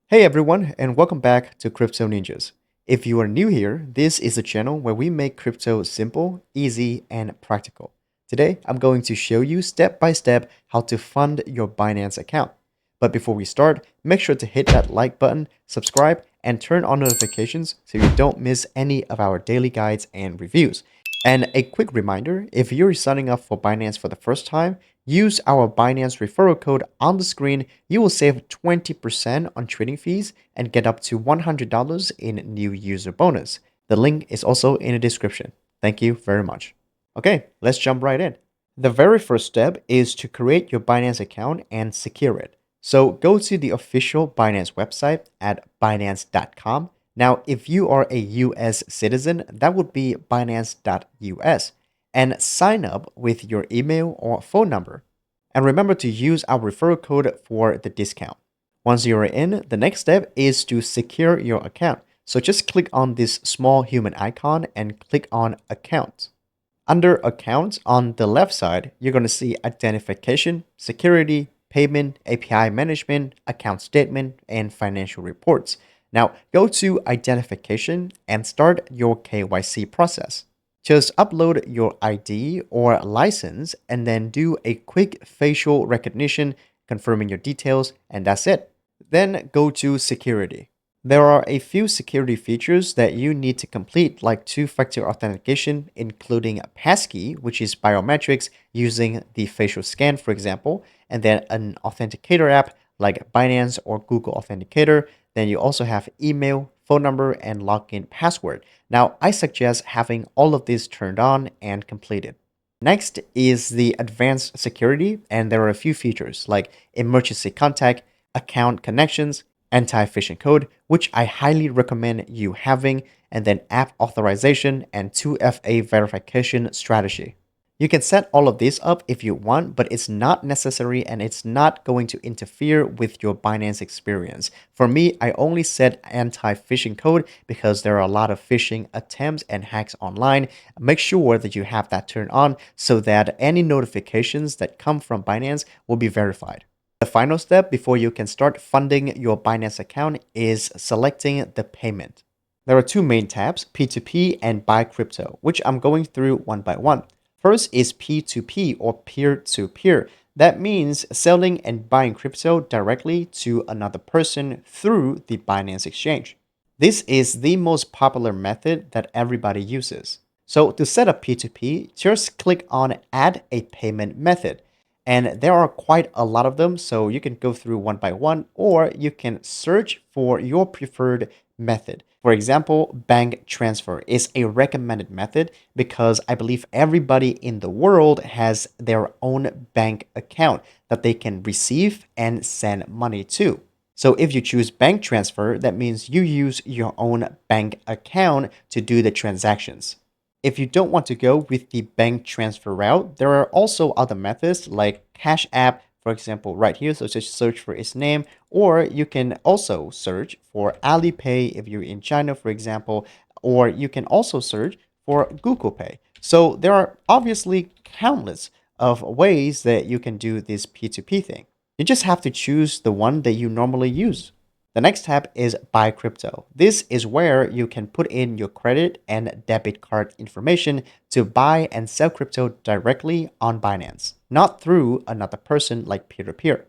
Hey everyone, and welcome back to Crypto Ninjas. If you are new here, this is a channel where we make crypto simple, easy, and practical. Today, I'm going to show you step by step how to fund your Binance account. But before we start, make sure to hit that like button, subscribe, and turn on notifications so you don't miss any of our daily guides and reviews. And a quick reminder, if you're signing up for Binance for the first time, use our Binance referral code on the screen. You will save 20% on trading fees and get up to $100 in new user bonus. The link is also in the description. Thank you very much. Okay, let's jump right in. The very first step is to create your Binance account and secure it. So go to the official Binance website at binance.com. Now, if you are a US citizen, that would be binance.us, and sign up with your email or phone number. And remember to use our referral code for the discount. Once you're in, the next step is to secure your account. So just click on this small human icon and click on Accounts. Under Accounts on the left side, you're going to see Identification, Security, Payment, API Management, Account Statement, and Financial Reports. Now go to Identification and start your KYC process. Just upload your ID or license and then do a quick facial recognition confirming your details, and that's it. Then go to Security. There are a few security features that you need to complete, like two-factor authentication, including a passkey, which is biometrics using the facial scan, for example, and then an authenticator app like Binance or Google Authenticator. Then you also have email, phone number, and login password. Now, I suggest having all of these turned on and completed. Next is the advanced security, and there are a few features like emergency contact, account connections, anti-phishing code, which I highly recommend you having, and then app authorization and 2FA verification strategy. You can set all of these up if you want, but it's not necessary and it's not going to interfere with your Binance experience. For me, I only set anti-phishing code because there are a lot of phishing attempts and hacks online. Make sure that you have that turned on so that any notifications that come from Binance will be verified. The final step before you can start funding your Binance account is selecting the payment. There are two main tabs, P2P and Buy Crypto, which I'm going through one by one. First is P2P or peer-to-peer. That means selling and buying crypto directly to another person through the Binance exchange. This is the most popular method that everybody uses. So to set up P2P, just click on Add a Payment Method. And there are quite a lot of them, so you can go through one by one, or you can search for your preferred method. For example, bank transfer is a recommended method because I believe everybody in the world has their own bank account that they can receive and send money to. So if you choose bank transfer, that means you use your own bank account to do the transactions. If you don't want to go with the bank transfer route, there are also other methods like Cash App, for example, right here. So just search for its name, or you can also search for Alipay if you're in China, for example, or you can also search for Google Pay. So there are obviously countless of ways that you can do this P2P thing. You just have to choose the one that you normally use. The next tab is Buy Crypto. This is where you can put in your credit and debit card information to buy and sell crypto directly on Binance, not through another person like peer-to-peer.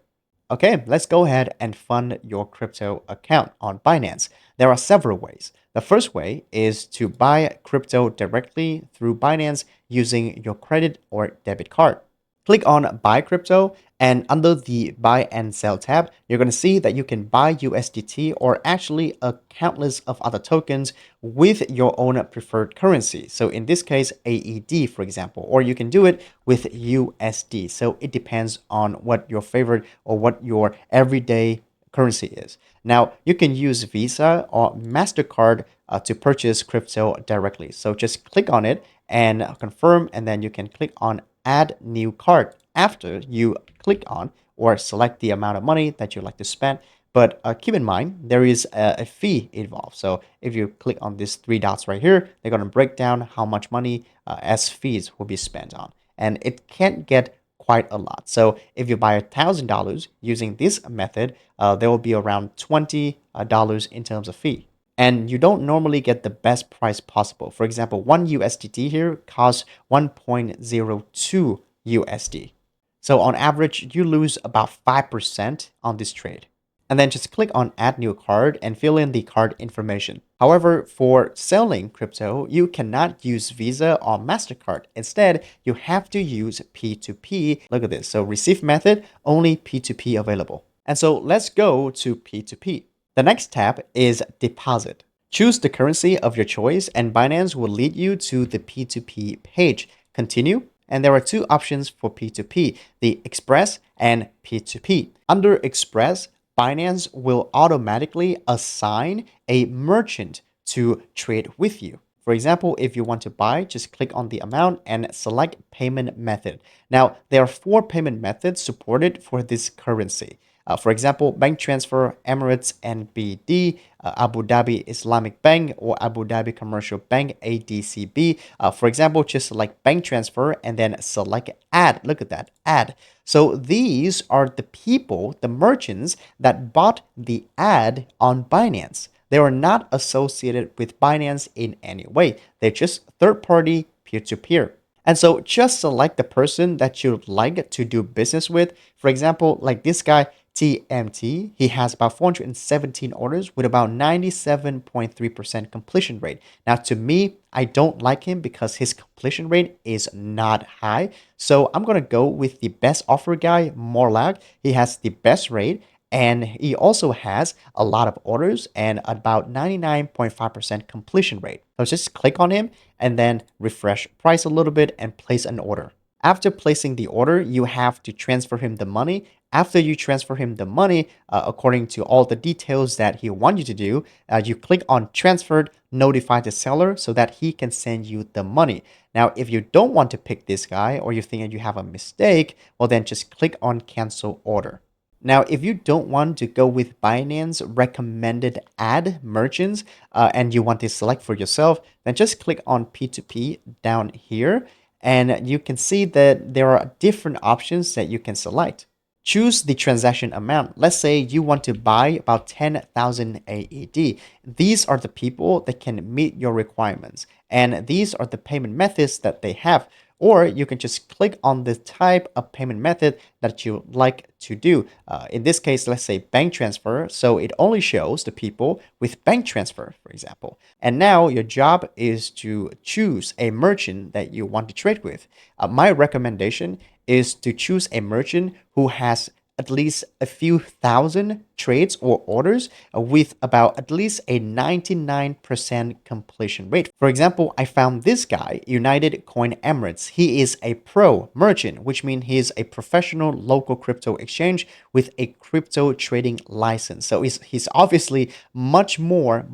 Okay, let's go ahead and fund your crypto account on Binance. There are several ways. The first way is to buy crypto directly through Binance using your credit or debit card. Click on Buy Crypto, and under the Buy and Sell tab, you're going to see that you can buy USDT or actually a countless of other tokens with your own preferred currency. So in this case, AED, for example, or you can do it with USD. So it depends on what your favorite or what your everyday currency is. Now, you can use Visa or MasterCard to purchase crypto directly. So just click on it and confirm, and then you can click on Add New Card after you click on or select the amount of money that you'd like to spend. But keep in mind, there is a fee involved. So if you click on these three dots right here, they're going to break down how much money as fees will be spent on. And it can't get quite a lot. So if you buy $1,000 using this method, there will be around $20 in terms of fee. And you don't normally get the best price possible. For example, one USDT here costs 1.02 USD. So on average, you lose about 5% on this trade. And then just click on add new card and fill in the card information. However, for selling crypto, you cannot use Visa or MasterCard. Instead, you have to use P2P. Look at this. So receive method, only P2P available. And so let's go to P2P. The next tab is deposit. Choose the currency of your choice and Binance will lead you to the P2P page. Continue. And there are two options for P2P, the Express and P2P. Under Express, Binance will automatically assign a merchant to trade with you. For example, if you want to buy, just click on the amount and select payment method. Now, there are 4 payment methods supported for this currency. For example, bank transfer, Emirates NBD, Abu Dhabi Islamic Bank, or Abu Dhabi Commercial Bank ADCB. For example, just select bank transfer and then select add. Look at that, add. So these are the people, the merchants that bought the ad on Binance. They are not associated with Binance in any way. They're just third-party peer-to-peer. And so just select the person that you'd like to do business with. For example, like this guy, TMT, he has about 417 orders with about 97.3% completion rate. Now, to me, I don't like him because his completion rate is not high. So I'm going to go with the best offer guy, Morlag. He has the best rate. And he also has a lot of orders and about 99.5% completion rate. So just click on him and then refresh price a little bit and place an order. After placing the order, you have to transfer him the money. After you transfer him the money, according to all the details that he wants you to do, you click on transferred, notify the seller so that he can send you the money. Now, if you don't want to pick this guy or you think that you have a mistake, well, then just click on cancel order. Now, if you don't want to go with Binance recommended ad merchants and you want to select for yourself, then just click on P2P down here and you can see that there are different options that you can select. Choose the transaction amount. Let's say you want to buy about 10,000 AED. These are the people that can meet your requirements and these are the payment methods that they have. Or you can just click on the type of payment method that you like to do. In this case, let's say bank transfer. So it only shows the people with bank transfer, for example. And now your job is to choose a merchant that you want to trade with. My recommendation is to choose a merchant who has at least a few thousand trades or orders with about at least a 99% completion rate. For example, I found this guy, United Coin Emirates. He is a pro merchant, which means he is a professional local crypto exchange with a crypto trading license. So he's obviously much more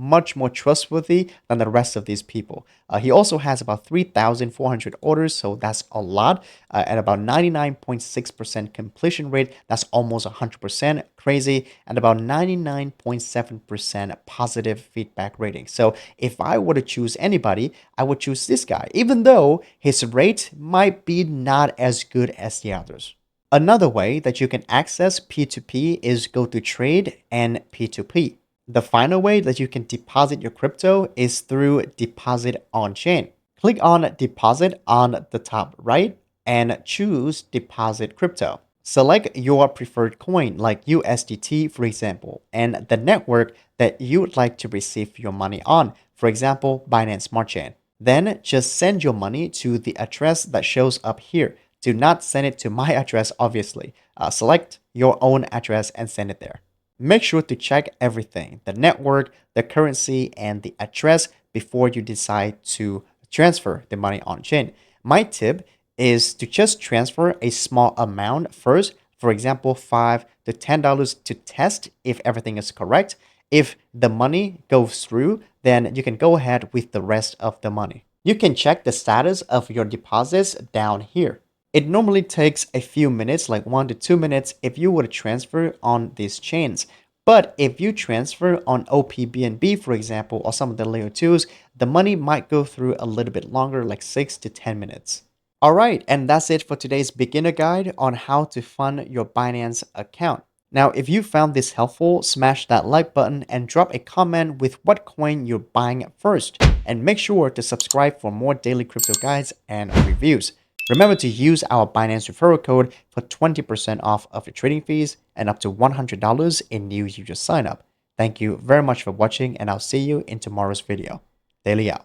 trustworthy than the rest of these people. He also has about 3,400 orders, so that's a lot, at about 99.6% completion rate. That's almost 100% crazy, and about 99.7% positive feedback rating. So if I were to choose anybody, I would choose this guy, even though his rate might be not as good as the others. Another way that you can access P2P is go to trade and P2P. The final way that you can deposit your crypto is through deposit on chain. Click on deposit on the top right and choose deposit crypto. Select your preferred coin like USDT, for example, and the network that you would like to receive your money on, for example, Binance Smart Chain. Then just send your money to the address that shows up here. Do not send it to my address, obviously. Select your own address and send it there. Make sure to check everything, the network, the currency, and the address before you decide to transfer the money on chain. My tip is to just transfer a small amount first, for example, $5 to $10 to test if everything is correct. If the money goes through, then you can go ahead with the rest of the money. You can check the status of your deposits down here. It normally takes a few minutes, like 1 to 2 minutes, if you were to transfer on these chains. But if you transfer on OPBNB, for example, or some of the layer 2s, the money might go through a little bit longer, like 6 to 10 minutes. All right, and that's it for today's beginner guide on how to fund your Binance account. Now, if you found this helpful, smash that like button and drop a comment with what coin you're buying first. And make sure to subscribe for more daily crypto guides and reviews. Remember to use our Binance referral code for 20% off of your trading fees and up to $100 in new user sign up. Thank you very much for watching, and I'll see you in tomorrow's video. Daily out.